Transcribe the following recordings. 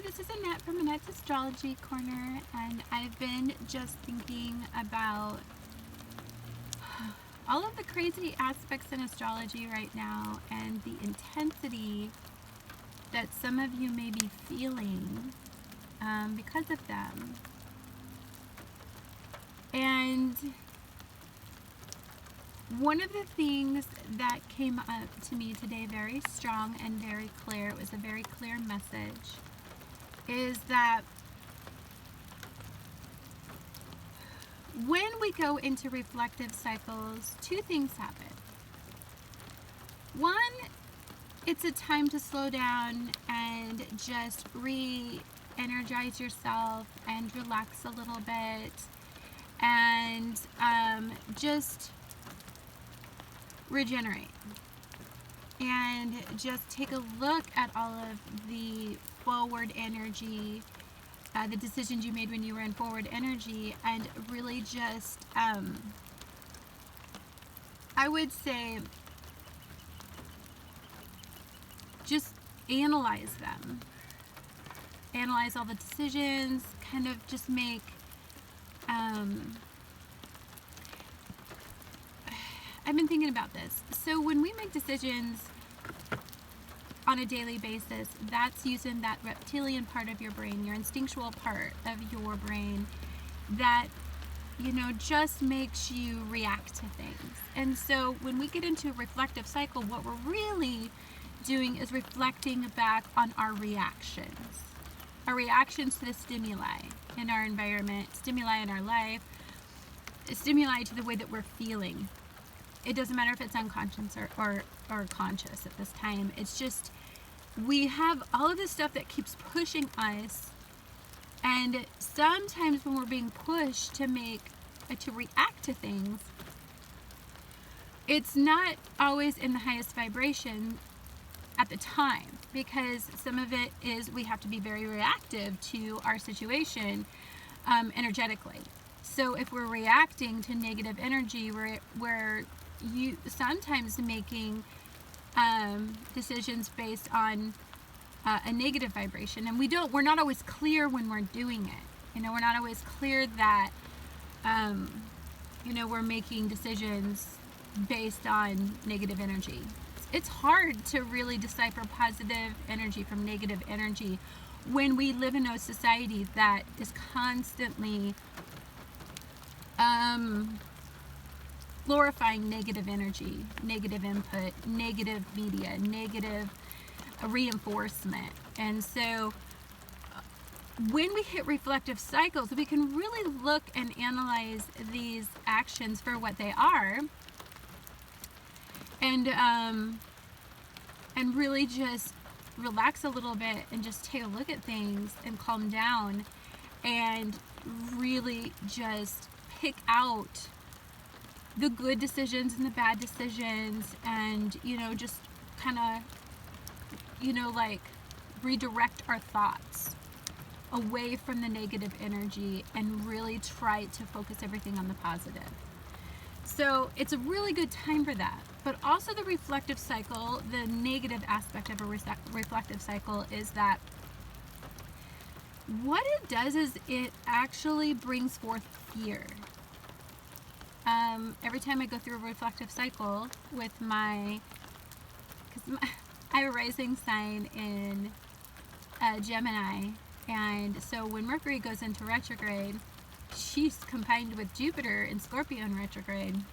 this is Annette from Annette's Astrology Corner, and I've been just thinking about all of the crazy aspects in astrology right now and the intensity that some of you may be feeling because of them. And one of the things that came up to me today very strong and very clear, it was a very clear message, is that when we go into reflective cycles, two things happen. One, it's a time to slow down and just re-energize yourself and relax a little bit and just regenerate and just take a look at all of the forward energy, the decisions you made when you were in forward energy, and really just I would say just analyze them, analyze all the decisions, kind of just make I've been thinking about this. So when we make decisions on a daily basis, that's using that reptilian part of your brain, your instinctual part of your brain that, just makes you react to things. And so when we get into a reflective cycle, what we're really doing is reflecting back on our reactions to the stimuli in our environment, stimuli in our life, stimuli to the way that we're feeling. It doesn't matter if it's unconscious or conscious at this time. It's just, we have all of this stuff that keeps pushing us. And sometimes when we're being pushed to react to things, it's not always in the highest vibration at the time, because some of it is we have to be very reactive to our situation energetically. So if we're reacting to negative energy, we're you sometimes making decisions based on a negative vibration, and we're not always clear when we're doing it. We're not always clear that we're making decisions based on negative energy. It's hard to really decipher positive energy from negative energy when we live in a society that is constantly glorifying negative energy, negative input, negative media, negative reinforcement. And so when we hit reflective cycles, we can really look and analyze these actions for what they are, and really just relax a little bit and just take a look at things and calm down and really just pick out the good decisions and the bad decisions, and just kind of like redirect our thoughts away from the negative energy and really try to focus everything on the positive. So it's a really good time for that. But also the reflective cycle, the negative aspect of a reflective cycle is that what it does is it actually brings forth fear. Every time I go through a reflective cycle with I have a rising sign in Gemini, and so when Mercury goes into retrograde, she's combined with Jupiter and Scorpio in retrograde.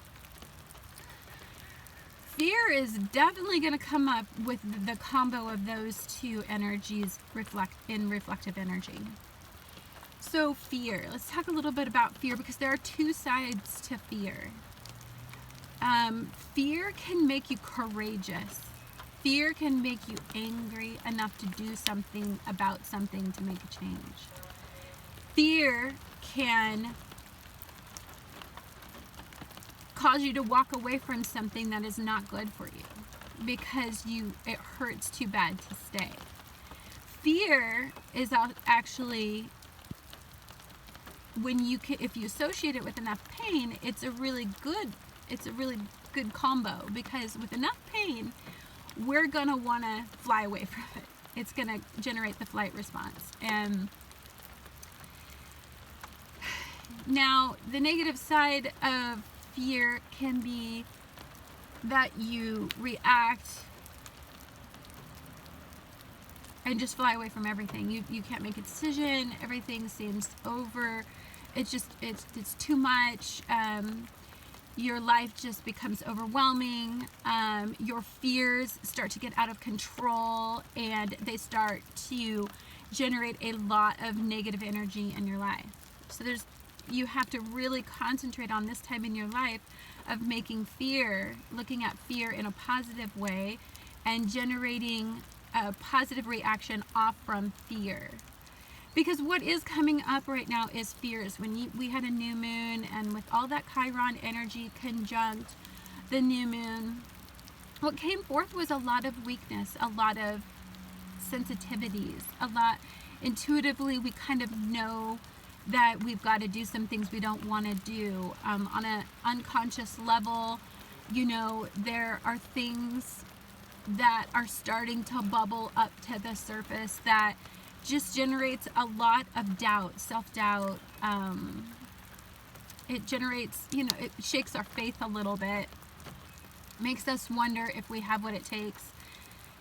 Fear is definitely going to come up with the combo of those two energies in reflective energy. So fear, let's talk a little bit about fear, because there are two sides to fear. Fear can make you courageous. Fear can make you angry enough to do something about something to make a change. Fear can cause you to walk away from something that is not good for you because it hurts too bad to stay. Fear is actually, if you associate it with enough pain, it's a really good combo, because with enough pain, we're gonna want to fly away from it. it's going to generate the flight response. And now the negative side of fear can be that you react and just fly away from everything. You can't make a decision. Everything seems over. It's too much. Your life just becomes overwhelming. Your fears start to get out of control, and they start to generate a lot of negative energy in your life. So you have to really concentrate on this time in your life of looking at fear in a positive way and generating a positive reaction off from fear. Because what is coming up right now is fears. When we had a new moon, and with all that Chiron energy conjunct the new moon, what came forth was a lot of weakness, a lot of sensitivities, a lot intuitively we kind of know that we've got to do some things we don't want to do. On an unconscious level, there are things that are starting to bubble up to the surface that just generates a lot of doubt, self-doubt. It generates, it shakes our faith a little bit, makes us wonder if we have what it takes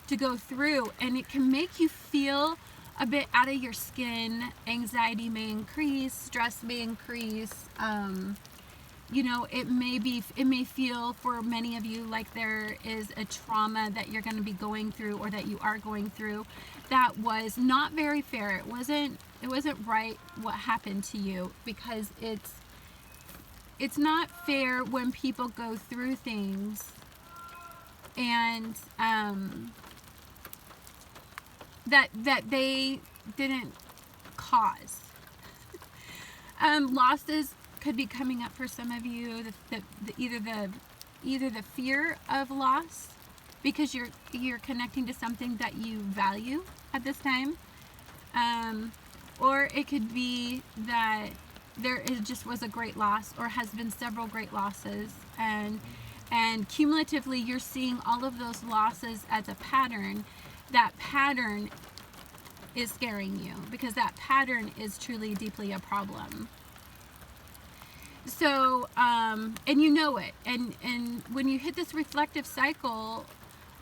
to go through, and it can make you feel a bit out of your skin. Anxiety may increase, stress may increase. It may feel for many of you like there is a trauma that you're going to be going through, or that you are going through, that was not very fair. It wasn't right what happened to you, because it's not fair when people go through things and that they didn't cause. Losses could be coming up for some of you. Either the fear of loss, because you're connecting to something that you value at this time, or it could be that just was a great loss, or has been several great losses, and cumulatively you're seeing all of those losses as a pattern. That pattern is scaring you, because that pattern is truly deeply a problem. So, and you know it. And when you hit this reflective cycle,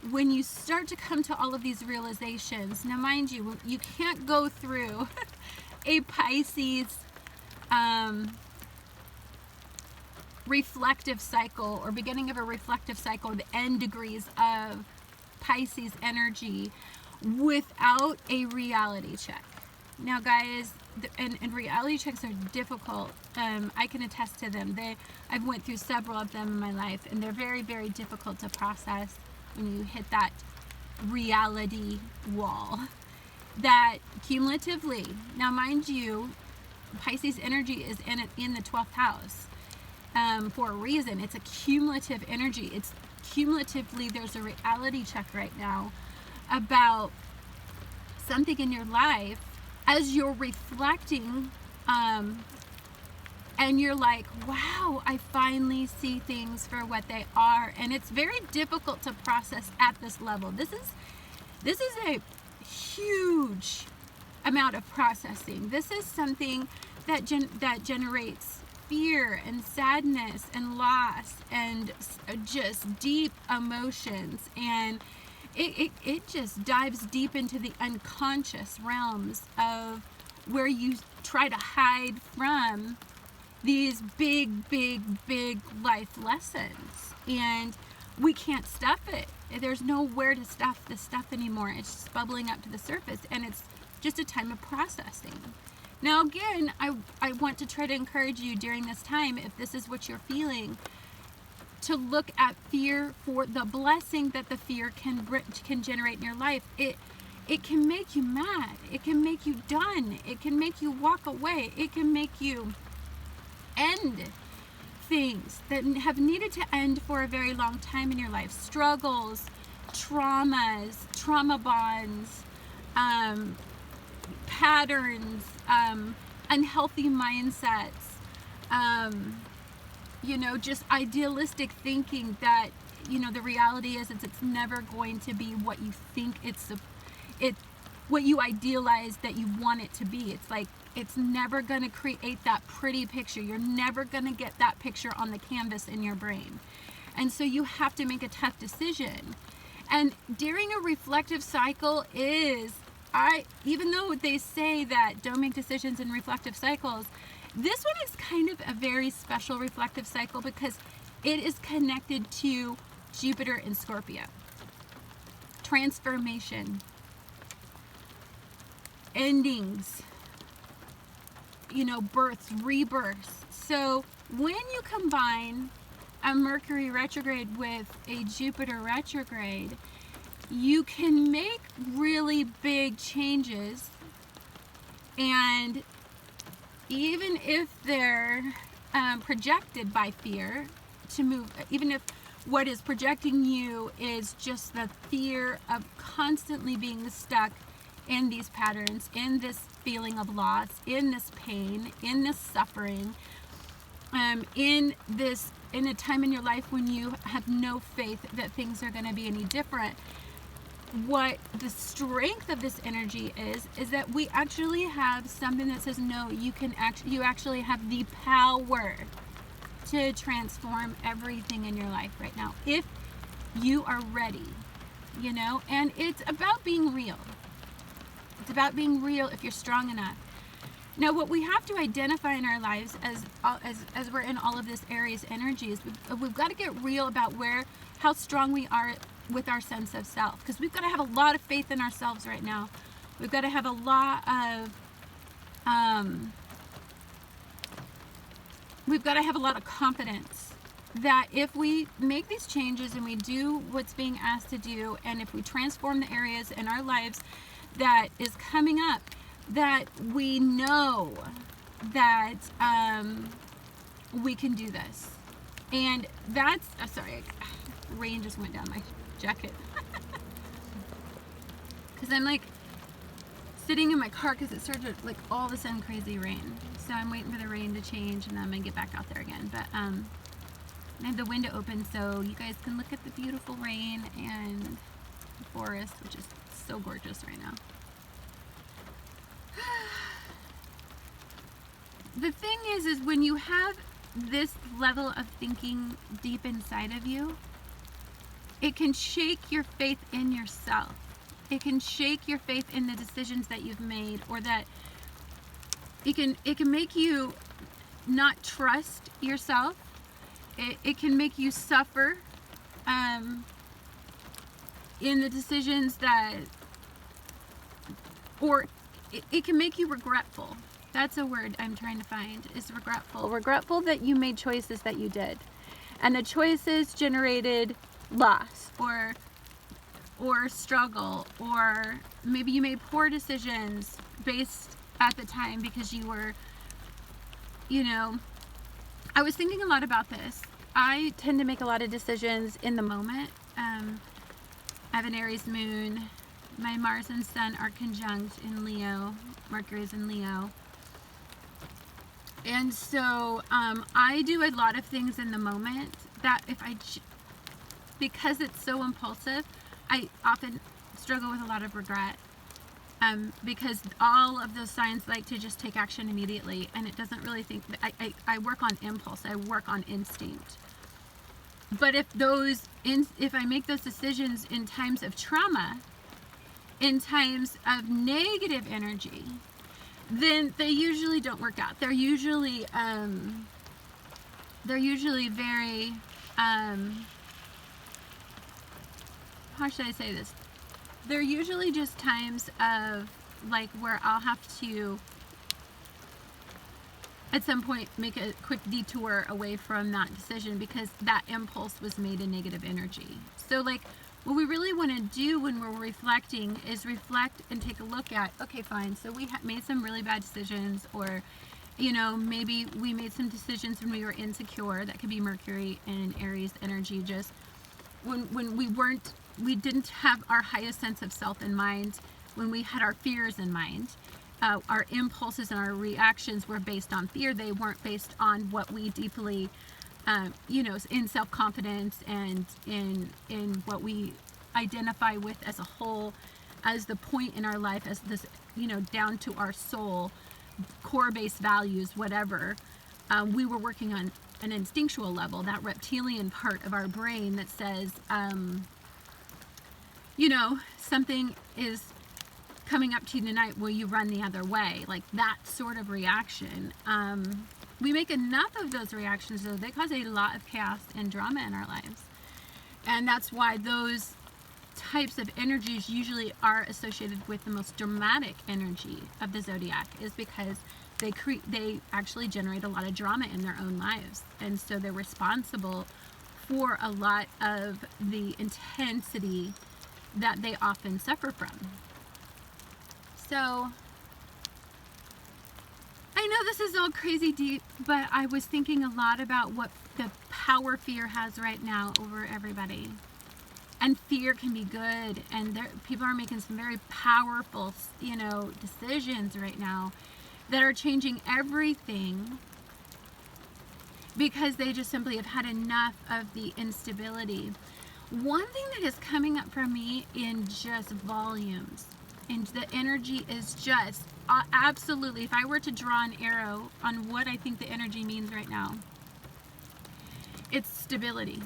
when you start to come to all of these realizations, now mind you, you can't go through a Pisces reflective cycle, or beginning of a reflective cycle, the end degrees of Pisces energy, without a reality check. Now guys, and reality checks are difficult. I can attest to them. I've went through several of them in my life, and they're very, very difficult to process when you hit that reality wall. That cumulatively, now mind you, Pisces energy is in the 12th house for a reason. It's a cumulative energy. It's cumulatively, there's a reality check right now about something in your life as you're reflecting, and you're like, wow, I finally see things for what they are. And it's very difficult to process at this level. This is a huge amount of processing. This is something that generates fear and sadness and loss and just deep emotions, and it just dives deep into the unconscious realms of where you try to hide from these big life lessons, and we can't stuff it. There's nowhere to stuff the stuff anymore. It's just bubbling up to the surface, and it's just a time of processing. Now again, I want to try to encourage you during this time, if this is what you're feeling, to look at fear for the blessing that the fear can generate in your life. It can make you mad. It can make you done. It can make you walk away. It can make you end things that have needed to end for a very long time in your life. Struggles, traumas, trauma bonds, patterns, unhealthy mindsets, just idealistic thinking that, the reality is it's never going to be what you think what you idealize that you want it to be. It's like, it's never going to create that pretty picture. You're never going to get that picture on the canvas in your brain. And so you have to make a tough decision. And during a reflective cycle even though they say that don't make decisions in reflective cycles, this one is kind of a very special reflective cycle because it is connected to Jupiter in Scorpio. Transformation, endings, births, rebirths. So when you combine a Mercury retrograde with a Jupiter retrograde, you can make really big changes, and even if they're projected by fear to move, even if what is projecting you is just the fear of constantly being stuck in these patterns, in this feeling of loss, in this pain, in this suffering, in a time in your life when you have no faith that things are going to be any different. What the strength of this energy is that we actually have something that says, no, you actually have the power to transform everything in your life right now if you are ready, and it's about being real. It's about being real if you're strong enough. Now, what we have to identify in our lives as we're in all of this Aries energy is we've got to get real about how strong we are with our sense of self, because we've got to have a lot of faith in ourselves right now. We've got to have a lot of confidence that if we make these changes and we do what's being asked to do, and if we transform the areas in our lives that is coming up, that we know that we can do this. And that's, sorry, rain just went down my jacket. Because I'm like sitting in my car because it started like all of a sudden crazy rain. So I'm waiting for the rain to change and then I'm going to get back out there again. But I have the window open so you guys can look at the beautiful rain and the forest, which is so gorgeous right now. The thing is when you have this level of thinking deep inside of you, it can shake your faith in yourself. It can shake your faith in the decisions that you've made, or that it can make you not trust yourself. It can make you suffer in the decisions it can make you regretful. That's a word I'm trying to find, is regretful. Regretful that you made choices that you did. And the choices generated loss or struggle, or maybe you made poor decisions based at the time because you were, I was thinking a lot about this. I tend to make a lot of decisions in the moment. I have an Aries moon. My Mars and Sun are conjunct in Leo. Mercury is in Leo. And so I do a lot of things in the moment that because it's so impulsive, I often struggle with a lot of regret. Because all of those signs like to just take action immediately, and it doesn't really think. I work on impulse. I work on instinct. But if I make those decisions in times of trauma, in times of negative energy, then they usually don't work out. They're usually very how should I say this? They're usually just times of like where I'll have to at some point make a quick detour away from that decision because that impulse was made in negative energy. So like what we really want to do when we're reflecting is reflect and take a look at, okay, fine, so we made some really bad decisions, or maybe we made some decisions when we were insecure. That could be Mercury and Aries energy, just when we didn't have our highest sense of self in mind, when we had our fears in mind. Our impulses and our reactions were based on fear. They weren't based on what we deeply, in self-confidence and in what we identify with as a whole. as the point in our life, as this, down to our soul, core base values, whatever. We were working on an instinctual level, that reptilian part of our brain that says, something is coming up to you tonight, will you run the other way? Like that sort of reaction. We make enough of those reactions, though, they cause a lot of chaos and drama in our lives. And that's why those types of energies usually are associated with the most dramatic energy of the zodiac, is because they actually generate a lot of drama in their own lives. And so they're responsible for a lot of the intensity that they often suffer from. So I know this is all crazy deep, but I was thinking a lot about what the power fear has right now over everybody. And fear can be good, and people are making some very powerful, decisions right now that are changing everything because they just simply have had enough of the instability. One thing that is coming up for me in just volumes, and the energy is just absolutely, if I were to draw an arrow on what I think the energy means right now, it's stability.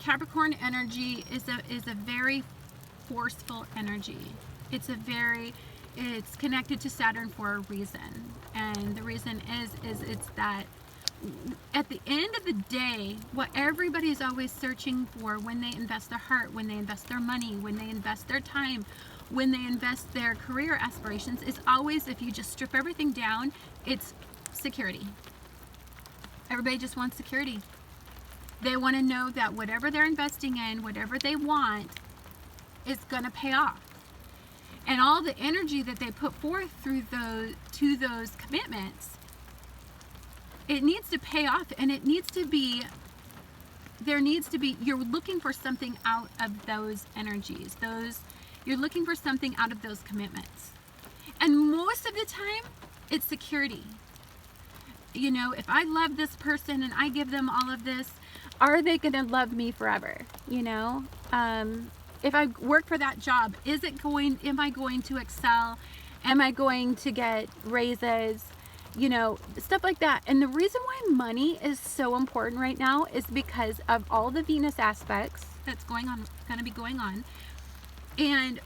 Capricorn energy is a very forceful energy. It's connected to Saturn for a reason. And the reason is it's that at the end of the day, what everybody is always searching for when they invest their heart, when they invest their money, when they invest their time, when they invest their career aspirations, is always, if you just strip everything down, it's security. Everybody just wants security. They want to know that whatever they're investing in, whatever they want, is going to pay off. And all the energy that they put forth to those commitments, it needs to pay off, and you're looking for something out of those energies. You're looking for something out of those commitments. And most of the time, it's security. If I love this person and I give them all of this, are they going to love me forever? If I work for that job, am I going to excel? Am I going to get raises? Stuff like that. And the reason why money is so important right now is because of all the Venus aspects that's going to be going on, and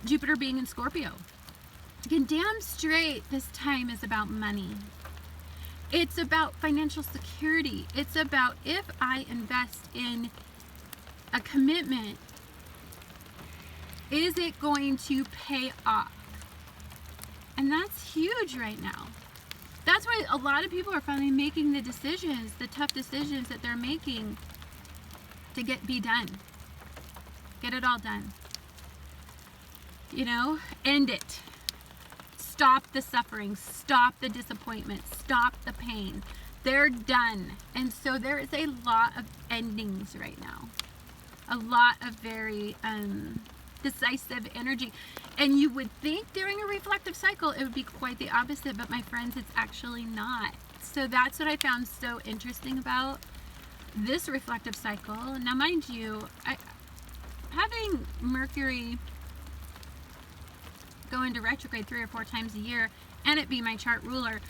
Jupiter being in Scorpio. Again, damn straight, this time is about money. It's about financial security. It's about, if I invest in a commitment, is it going to pay off? And that's huge right now. That's why a lot of people are finally making the decisions, the tough decisions that they're making to be done. Get it all done. End it. Stop the suffering, stop the disappointment, stop the pain. They're done. And so there is a lot of endings right now. A lot of very decisive energy. And you would think during a reflective cycle it would be quite the opposite, but my friends, it's actually not. So that's what I found so interesting about this reflective cycle. Now, mind you, having Mercury go into retrograde 3 or 4 times a year and it be my chart ruler,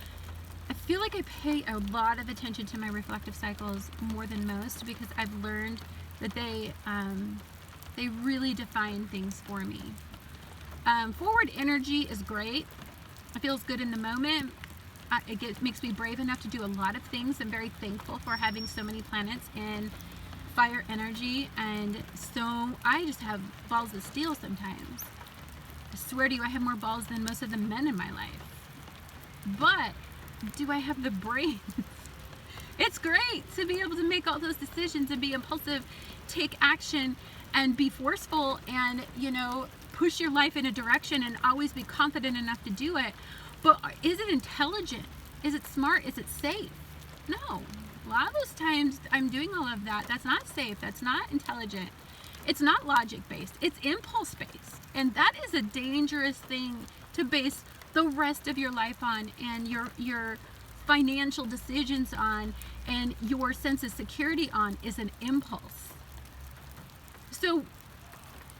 I feel like I pay a lot of attention to my reflective cycles more than most, because I've learned that they really define things for me. Forward energy is great. It feels good in the moment. It makes me brave enough to do a lot of things. I'm very thankful for having so many planets in fire energy, and so I just have balls of steel sometimes. I swear to you, I have more balls than most of the men in my life. But do I have the brains? It's great to be able to make all those decisions and be impulsive, take action, and be forceful, and push your life in a direction and always be confident enough to do it. But is it intelligent? Is it smart? Is it safe? No. A lot of those times I'm doing all of that. That's not safe. That's not intelligent. It's not logic-based. It's impulse-based. And that is a dangerous thing to base the rest of your life on, and your financial decisions on, and your sense of security on, is an impulse. So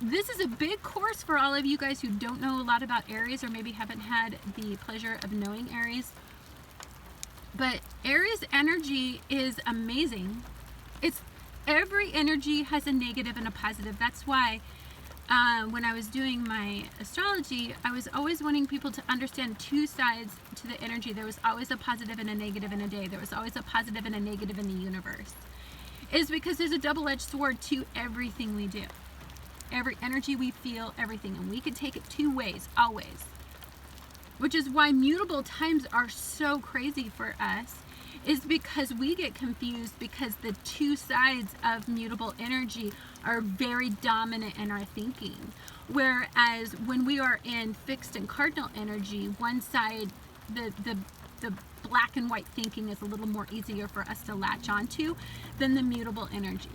this is a big course for all of you guys who don't know a lot about Aries, or maybe haven't had the pleasure of knowing Aries. But Aries energy is amazing. It's every energy has a negative and a positive. That's why when I was doing my astrology, I was always wanting people to understand two sides to the energy. There was always a positive and a negative in a day. There was always a positive and a negative in the universe. It's because there's a double-edged sword to everything we do. Every energy we feel, everything. And we can take it two ways, always. Which is why mutable times are so crazy for us, is because we get confused because the two sides of mutable energy are very dominant in our thinking. Whereas when we are in fixed and cardinal energy, one side, the black and white thinking is a little more easier for us to latch onto than the mutable energy.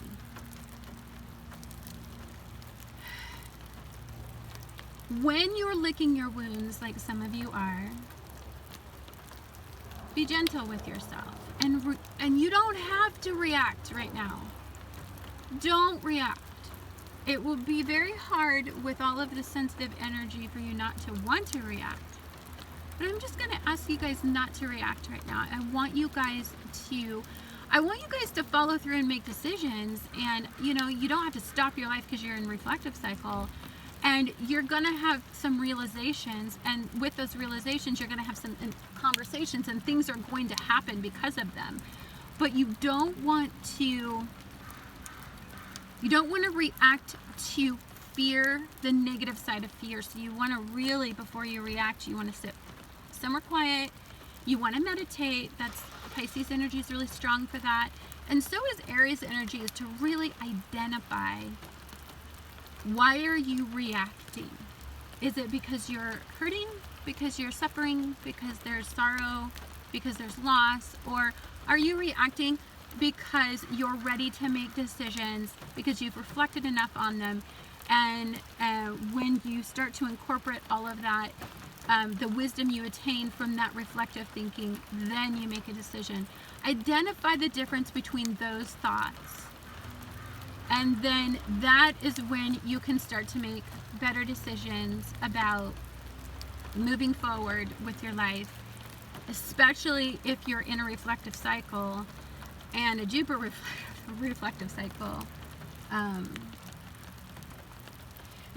When you're licking your wounds, like some of you are, be gentle with yourself. And you don't have to react right now. Don't react. It will be very hard with all of the sensitive energy for you not to want to react. But I'm just going to ask you guys not to react right now. I want you guys to follow through and make decisions. And, you don't have to stop your life because you're in reflective cycle. And you're going to have some realizations, and with those realizations, you're going to have some conversations, and things are going to happen because of them. But you don't want to react to fear, the negative side of fear. So you want to really, before you react, you want to sit somewhere quiet. You want to meditate. That's Pisces energy is really strong for that. And so is Aries energy, is to really identify, why are you reacting? Is it because you're hurting? Because you're suffering? Because there's sorrow? Because there's loss? Or are you reacting because you're ready to make decisions, because you've reflected enough on them? And when you start to incorporate all of that, the wisdom you attain from that reflective thinking, then you make a decision. Identify the difference between those thoughts. And then that is when you can start to make better decisions about moving forward with your life, especially if you're in a reflective cycle and a Jupiter reflective cycle.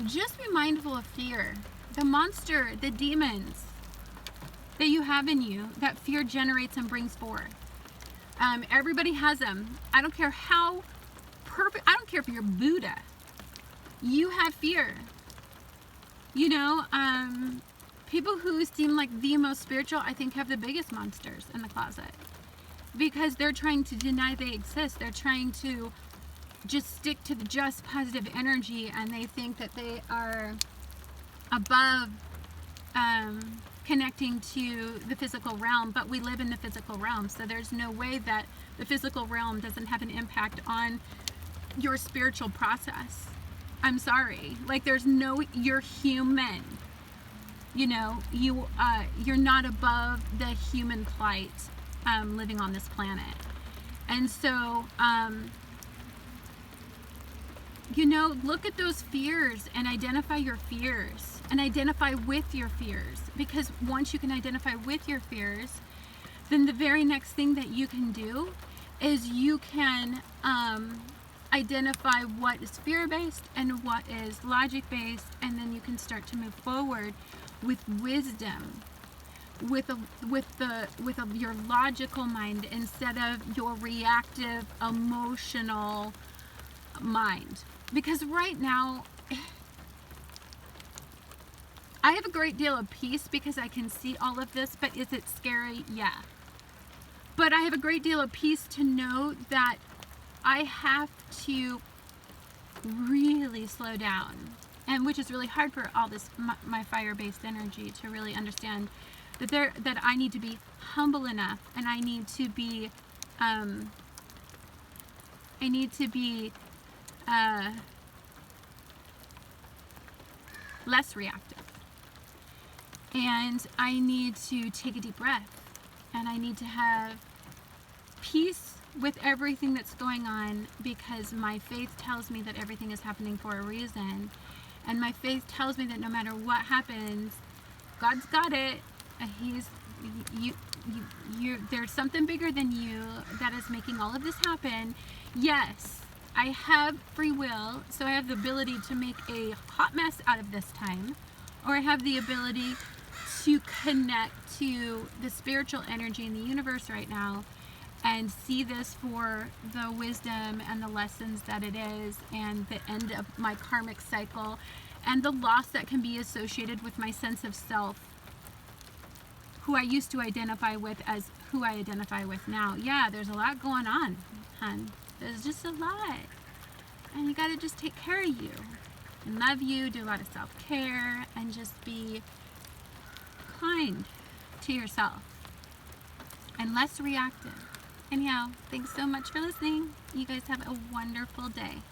Just be mindful of fear. The monster, the demons that you have in you, that fear generates and brings forth. Everybody has them. I don't care how perfect, I don't care if you're Buddha, you have fear. People who seem like the most spiritual, I think, have the biggest monsters in the closet, because they're trying to deny they exist. They're trying to just stick to the just positive energy, and they think that they are above connecting to the physical realm. But we live in the physical realm, so there's no way that the physical realm doesn't have an impact on your spiritual process. I'm sorry. Like, you're human. You're not above the human plight living on this planet. And so, look at those fears and identify your fears and identify with your fears. Because once you can identify with your fears, then the very next thing that you can do is you can identify what is fear-based and what is logic-based, and then you can start to move forward with wisdom, with your logical mind instead of your reactive, emotional mind. Because right now, I have a great deal of peace because I can see all of this, but is it scary? Yeah. But I have a great deal of peace to know that I have to really slow down, and which is really hard for all this my fire-based energy to really understand that I need to be humble enough, and I need to be less reactive, and I need to take a deep breath, and I need to have peace with everything that's going on, because my faith tells me that everything is happening for a reason, And my faith tells me that no matter what happens, God's got it. There's something bigger than you that is making all of this happen. Yes, I have free will, so I have the ability to make a hot mess out of this time, or I have the ability to connect to the spiritual energy in the universe right now and see this for the wisdom and the lessons that it is, and the end of my karmic cycle, and the loss that can be associated with my sense of self, who I used to identify with as who I identify with now. Yeah, there's a lot going on, hun. There's just a lot. And you gotta just take care of you and love you, do a lot of self-care, and just be kind to yourself and less reactive. Anyhow, thanks so much for listening. You guys have a wonderful day.